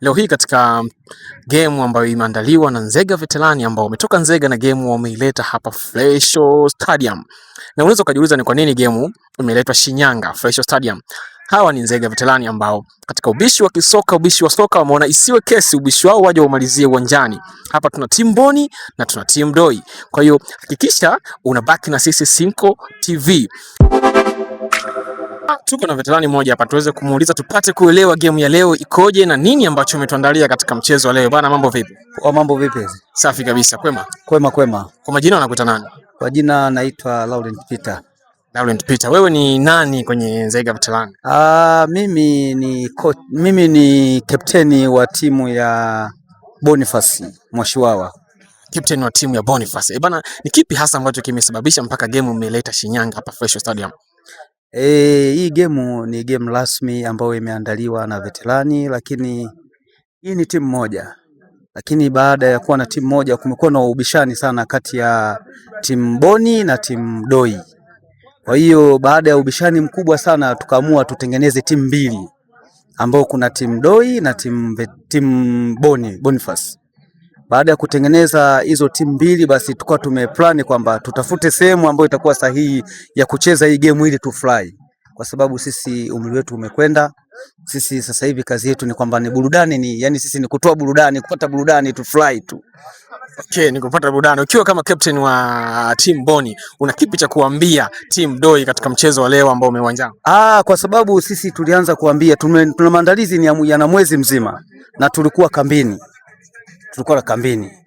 Leo hii katika game ambayo imeandaliwa na Nzega Veterani ambao wametoka Nzega na game wameileta hapa Fresho Stadium. Na unaweza kujiuliza ni kwa nini game imeletwa Shinyanga Fresho Stadium. Hawa ni Nzega Veterani ambao katika ubishi wa kisoka, ubishi wa soka wameona isiwe kesi, ubishi wao waje wamalizie uwanjani. Hapa tuna timu Boni na tuna timu Doi. Kwa hiyo hakikisha unabaki na sisi Sinco TV. Tuko na veterani mmoja hapa tuweze kumuuliza tupate kuelewa game ya leo ikoje na nini ambacho umetuandalia katika mchezo wa leo. Bwana, mambo vipi? Mambo vipi? Safi kabisa. Kwema? Kwema. Kwa majina unakuita nani? Kwa jina naitwa Laurent Peter. Laurent Peter, wewe ni nani kwenye Nzega Veterani? Mimi ni kapteni wa timu ya Boniface Mwashiwawa. Captain wa timu ya Boniface. Bwana, ni kipi hasa ambacho kimesababisha mpaka game umeleta Shinyanga hapa Fresho Stadium? Hii game ni game rasmi ambayo imeandaliwa na veterani, lakini hii ni timu moja. Lakini baada ya kuwa na timu moja kumekuwa na ubishani sana kati ya timu Boni na timu Doi. Kwa hiyo baada ya ubishani mkubwa sana tukaamua tutengeneze timu mbili ambao kuna timu Doi na timu Boniface. Baada ya kutengeneza hizo timu mbili, basi tukao tumeplani kwamba tutafute sehemu ambayo itakuwa sahihi ya kucheza hii game ili tufly, kwa sababu sisi umri wetu umekwenda. Sisi sasa hivi kazi yetu ni kwamba ni burudani, yani sisi ni kutoa burudani, kupata burudani, tufly tu. Okay, ni kupata burudani. Ukiwa kama captain wa team Boni, una kipi cha kuambia team Doi katika mchezo wa leo ambao umeanza? Kwa sababu sisi tulianza kuambia tuna maandalizi ni ya mwezi mzima na tulikuwa kambini.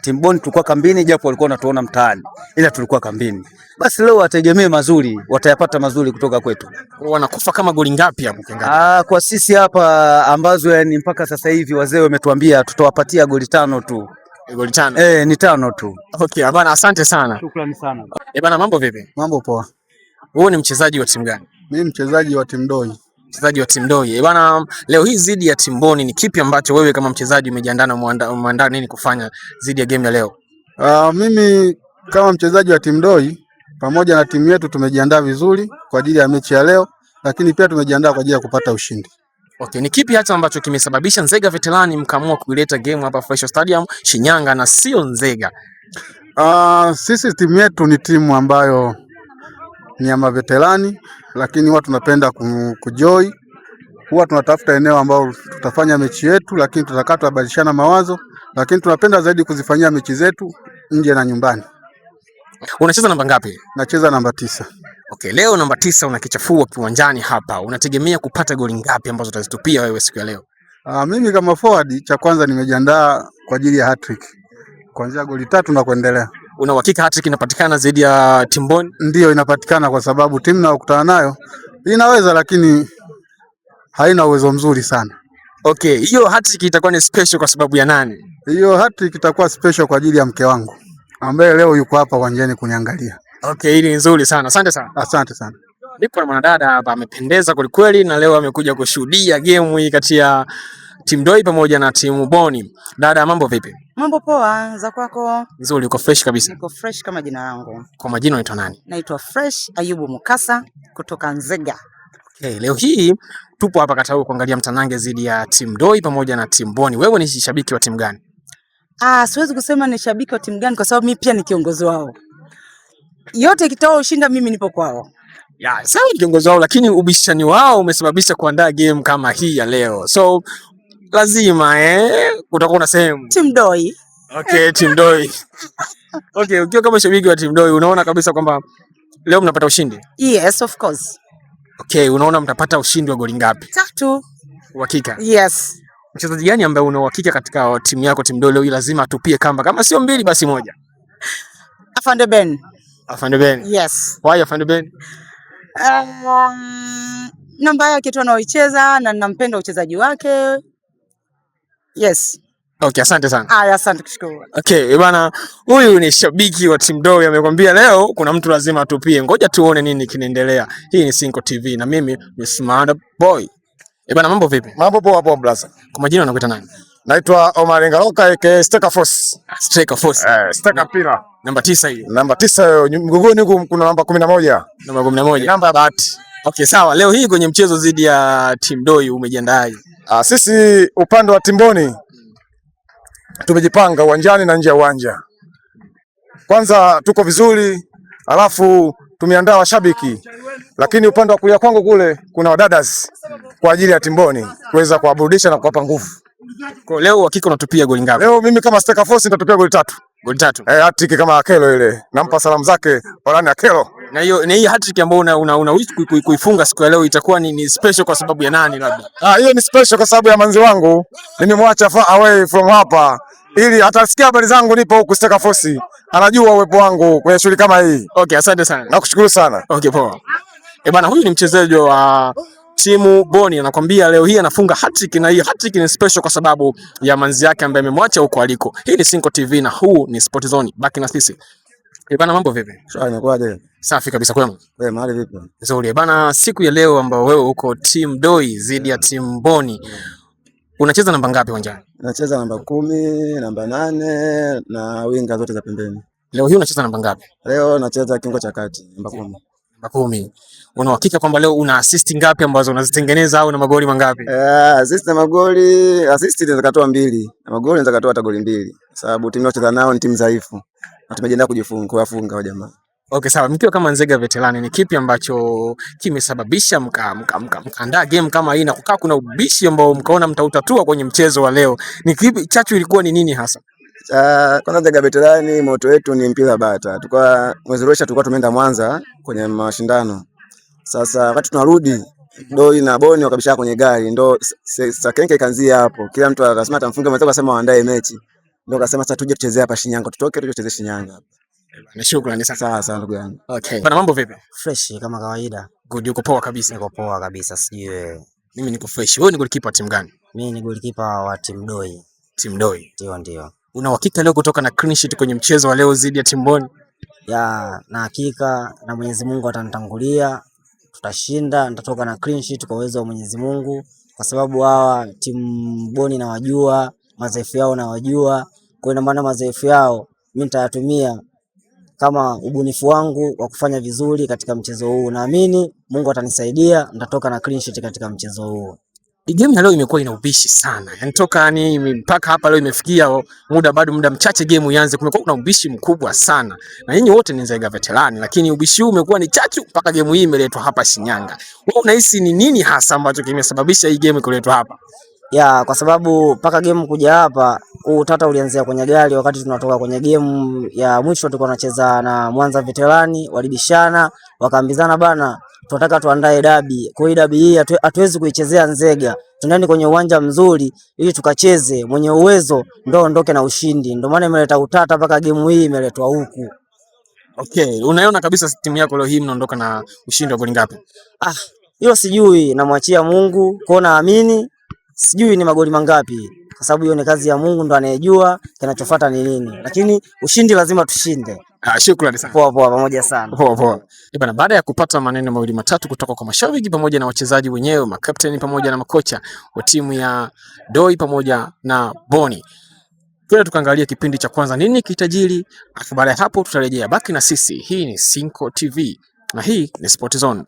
Team Boni tulikuwa kambini, japo walikuwa wanatuona mtaani, ila tulikuwa kambini. Basi leo wategemee mazuri, watayapata mazuri kutoka kwetu. Wanakufa kama goli ngapi hapo Kengani? Kwa sisi hapa ambazo yani mpaka sasa hivi wazee wametuambia tutawapatia goli 5 tu. Goli 5? Ni 5 tu. Okay, bwana, asante sana. Shukrani sana. Bwana, mambo vipi? Mambo poa. Wewe ni mchezaji wa timu gani? Mimi mchezaji wa timu Doi. Mchezaji wa timu Doi. Bwana, leo hii zidi ya timu Boni, ni kipi ambacho wewe kama mchezaji umejiandaa na umeandaa nini kufanya zidi ya game ya leo? Mimi kama mchezaji wa timu Doi pamoja na timu yetu tumejiandaa vizuri kwa ajili ya mechi ya leo, lakini pia tumejiandaa kwa ajili ya kupata ushindi. Okay, ni kipi hata ambacho kimesababisha Nzega Veterani mkaamua kuleta game hapa Fresho Stadium Shinyanga na sio Nzega? Sisi timu yetu ni timu ambayo ni ya maveterani, lakini huwa tunapenda kujoy. Huwa tunatafuta eneo ambao tutafanya mechi yetu, lakini tutakaa tubadilishana mawazo, lakini tunapenda zaidi kuzifanyia mechi zetu nje na nyumbani. Unacheza namba ngapi? Nacheza namba 9. Okay, leo namba 9 unakichafua kiwanjani hapa. Unategemea kupata goli ngapi ambazo utazitupia wewe siku ya leo? Mimi kama forward, cha kwanza nimejiandaa kwa ajili ya hat-trick. Kuanzia goli 3 na kuendelea. Una uhakika hat-trick inapatikana zaidi ya timu Boni? Ndio, inapatikana kwa sababu timu ninayokutana nayo inaweza, lakini haina uwezo mzuri sana. Okay, hiyo hat-trick itakuwa ni special kwa sababu ya nani? Hiyo hat-trick itakuwa special kwa ajili ya mke wangu ambaye leo yuko hapa uwanjani kuniangalia. Okay, hili ni nzuri sana. Asante sana. Asante sana. Nipo na mwanadada hapa amependeza kweli na leo amekuja kushuhudia game hii kati ya timu Doi pamoja na timu Boni. Dada, mambo vipi? Mambo poa, za kwako? Nzuri, uko fresh kabisa. Niko fresh kama jina langu. Kwa majina unaitwa nani? Naitwa Fresh Ayubu Mukasa kutoka Nzega. Okay, leo hii tupo hapa Katau kuangalia mtanange zidi ya timu Doi pamoja na timu Boni. Wewe ni shabiki wa timu gani? Siwezi kusema ni shabiki wa timu gani kwa sababu mimi pia ni kiongozi wao. Yote ikitoa ushinda mimi nipo kwao. Sawa, ni kiongozi wao, lakini ubishani wao umesababisha kuandaa game kama hii ya leo. So lazima utakuwa na sehemu timu Doi. Okay, timu Doi. Okay, ukiwa kama shabiki wa timu Doi unaona kabisa kwamba leo mnapata ushindi? Yes, of course. Okay, unaona mtapata ushindi wa goli ngapi? 3. Uhakika? Yes. Mchezaji gani ambaye una uhakika katika timu yako timu Doi leo lazima atupie kamba, kama sio 2 basi 1? Afande Ben. Afande Ben? Yes. Why Afande Ben? Namba yake tu anaoicheza na ninampenda uchezaji wake. Yes. Okay, asante sana. Asante kushukuru. Okay, bwana, huyu ni shabiki wa timu Doi amekwambia leo kuna mtu lazima atupie. Ngoja tuone nini kinaendelea. Hii ni Sinco TV na mimi ni Smart Boy. Bwana, mambo vipi? Mambo poa blaza. Kwa majina unakuita nani? Naitwa Omar Ngaloka aka Steka Force. Steka Force. Steka pila. Namba 9 hiyo. Namba 9 mgongoni huko kuna namba 11. Namba 11. Namba ya bahati. Okay, sawa. Leo hii kwenye mchezo dhidi ya timu Doi umejiandaje? Sisi upande wa timu Boni tumejipanga uwanjani na nje ya uwanja. Kwanza tuko vizuri, alafu tumeandaa washabiki, lakini upande wa kulia kwangu kule kuna wadadas kwa ajili ya Timboni kuweza kuwaburudisha na kuwapa nguvu. Kwa leo hakika unatupia goli ngapi? Leo mimi kama Steka Force nitatupia goli 3. Goli 3. Hattrick kama Akelo ile. Nampa salamu zake Orlando Akelo. Na hii hattrick ambayo una wish kuifunga siku ya leo itakuwa ni special kwa sababu ya nani labda? Hiyo ni special kwa sababu ya manzi wangu. Nimemwacha far away from hapa ili atasikia habari zangu nipo huku Steka Force. Anajua uwepo wangu kwenye shughuli kama hii. Okay, asante sana. Nakushukuru sana. Okay, poa. Bana, huyu ni mchezaji wa timu Boni, anakuambia leo hii anafunga hat-trick, na hii hat-trick ni special kwa sababu ya manzi yake ambaye amemwacha huko aliko. Hii ni Sinko TV na huu ni Sport Zone. Baki na sisi. Bana, mambo vipi? Sawa, inakuaje? Safi kabisa, kwema. Mahali vipi? Nzuri. Bana, siku ya leo ambao wewe uko timu Doi zidi ya timu Boni, unacheza namba ngapi uwanjani? Nacheza namba 10, namba 8 na winga zote za pembeni. Leo hii unacheza namba ngapi? Leo nacheza kiungo cha kati, namba 10. Namba 10. Una uhakika kwamba leo una assist ngapi ambazo unazitengeneza au na magoli mangapi? Assist na magoli, assist inaweza katoa 2, na magoli inaweza katoa hata goli 2. Sababu timu inayocheza nao ni timu dhaifu. Na tumejiandaa kuwafunga wa jamaa. Okay, sawa. Mkiwa kama Nzega Veterani, ni kipi ambacho kimesababisha mkaandaa game kama hii na kukaa kuna ubishi ambao mkaona mtautatua kwenye mchezo wa leo? Ni kipi, chachu ilikuwa ni nini hasa? Kwanza Nzega Veterani moto wetu ni mpira bata. Mwezi uliopita tulikuwa tumeenda Mwanza kwenye mashindano. Sasa wakati tunarudi Doi na Boni wakabishana kwenye gari, ndo sakenke ikaanzia hapo. Kila mtu akasema atamfunga mwenzake, akasema waandae mechi. Ndo akasema sasa tuje tuchezee hapa Shinyanga, tutoke tuje tuchezee Shinyanga. Ni shukrani sana. Sawa ndugu yangu. Okay. Bana, mambo vipi? Fresh kama kawaida. Good, uko poa kabisa? Niko poa kabisa, sijui wewe. Mimi niko fresh. Wewe ni goalkeeper timu gani? Mimi ni goalkeeper wa timu Doi. Timu Doi. Ndio. Una uhakika leo kutoka na clean sheet kwenye mchezo wa leo dhidi ya timu Boni? Na hakika na Mwenyezi Mungu atanitangulia, tutashinda, nitatoka na clean sheet kwa uwezo wa Mwenyezi Mungu, kwa sababu hawa timu Boni nawajua, madhaifu yao nawajua. Kwa ina maana madhaifu yao mimi nitayatumia kama ubunifu wangu wa kufanya vizuri katika mchezo huu. Naamini Mungu atanisaidia, nitatoka na clean sheet katika mchezo huu. Game ya leo imekuwa ina ubishi sana. Yaani toka mpaka hapa leo imefikia muda mchache game ianze, kumekuwa kuna ubishi mkubwa sana. Na nyinyi wote ni Nzega Veterani, lakini ubishi huu umekuwa ni chachu mpaka game hii imeletwa hapa Shinyanga. Wewe unahisi ni nini hasa ambacho kimesababisha hii game kuletwa hapa? Kwa sababu mpaka game kuja hapa, utata ulianzia kwenye gari. Wakati tunatoka kwenye game ya mwisho tulikuwa tunacheza na Mwanza Veterani, walibishana, wakaambizana bana, tunataka tuandae dabi. Kwa hiyo dabi hii hatuwezi kuichezea Nzega. Tunaenda kwenye uwanja mzuri ili tukacheze, mwenye uwezo ndio ondoke na ushindi. Ndio maana imeleta utata mpaka game hii imeletwa huku. Okay, unaona kabisa timu yako leo hii mnaondoka na ushindi wa goli ngapi? Hilo sijui, namwachia Mungu. Kwa naamini sijui ni magoli mangapi, kwa sababu hiyo ni kazi ya Mungu, ndo anayejua kinachofuata ni nini, lakini ushindi lazima tushinde. Shukrani sana. Poa pamoja sana. Poa. Bana, baada ya kupata maneno mawili matatu kutoka kwa mashabiki pamoja na wachezaji wenyewe, makapteni pamoja na makocha wa timu ya Doi pamoja na Boni, twende tukaangalia kipindi cha kwanza nini kitajiri, afu baada ya hapo tutarejea. Baki na sisi. Hii ni Sinko TV na hii ni Sport Zone.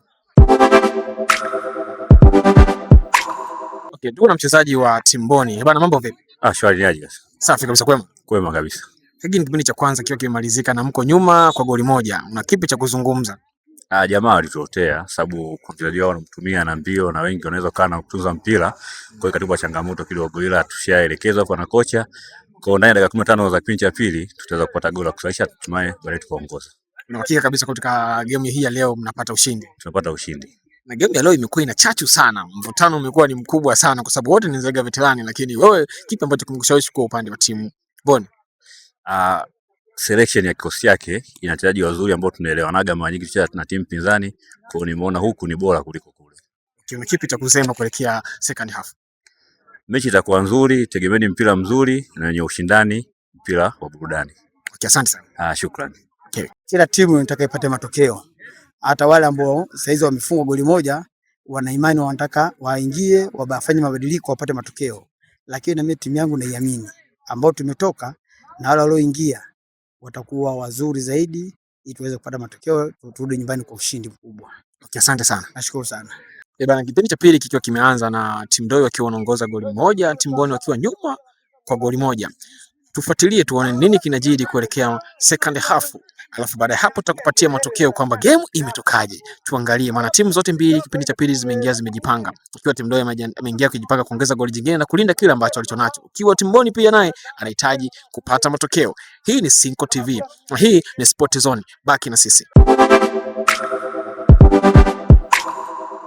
Okay, ndio na mchezaji wa timu Boni. Bana, mambo vipi? Shwari aje. Safi kabisa, kwema. Kwema kabisa. Hiki ni kipindi cha kwanza kiwa kimemalizika na mko nyuma kwa goli moja. Una kipi cha kuzungumza? Jamaa walituotea sababu wachezaji wao wanamtumia na mbio na wengi wanaweza kana kutunza mpira. Kwa hiyo katibu changamoto kidogo, ila tushaelekezwa kwa na kocha. Kwa ndani ya dakika 15 za kipindi cha pili tutaweza kupata goli la kusalisha, hatimaye baadaye tukaongoza. Una hakika kabisa katika game hii ya leo mnapata ushindi? Tunapata ushindi. Na game ya leo imekuwa ina chachu sana. Mvutano umekuwa ni mkubwa sana kwa sababu wote ni Nzega Veterani, lakini wewe kipi ambacho kimekushawishi kwa upande wa timu Boni? Selection ya kikosi yake ina wachezaji wazuri ambao tunaelewanaga mara nyingi tucheza na timu pinzani, kwa hiyo nimeona huku ni bora kuliko kule. Kipi kipi cha kusema kuelekea second half? Mechi itakuwa nzuri, tegemeni mpira mzuri na wenye ushindani, mpira wa burudani. Okay, asante sana. Shukrani. Okay. Kila timu inataka ipate matokeo. Hata wale ambao saizi wamefunga goli moja wana imani wanataka waingie wafanye mabadiliko wapate matokeo. Lakini na mimi timu yangu naiamini ambao tumetoka na wale walioingia watakuwa wazuri zaidi ili tuweze kupata matokeo, turudi nyumbani kwa ushindi mkubwa. Okay, asante sana. Nashukuru sana. Bana, kipindi cha pili kikiwa kimeanza na timu Doi wakiwa wanaongoza goli moja, timu Boni wakiwa nyuma kwa goli moja. tufuatilie tuone nini kinajiri kuelekea second half. Alafu baada ya hapo tutakupatia matokeo kwamba game imetokaje. Tuangalie, maana timu zote mbili kipindi cha pili zimeingia zimejipanga. Ikiwa timu Mdoe ameingia kujipanga kuongeza goli jingine na kulinda kile ambacho alichonacho. Ikiwa timu Boni pia naye anahitaji kupata matokeo. Hii ni Sinco TV. Na hii ni Sport Zone. Baki na sisi.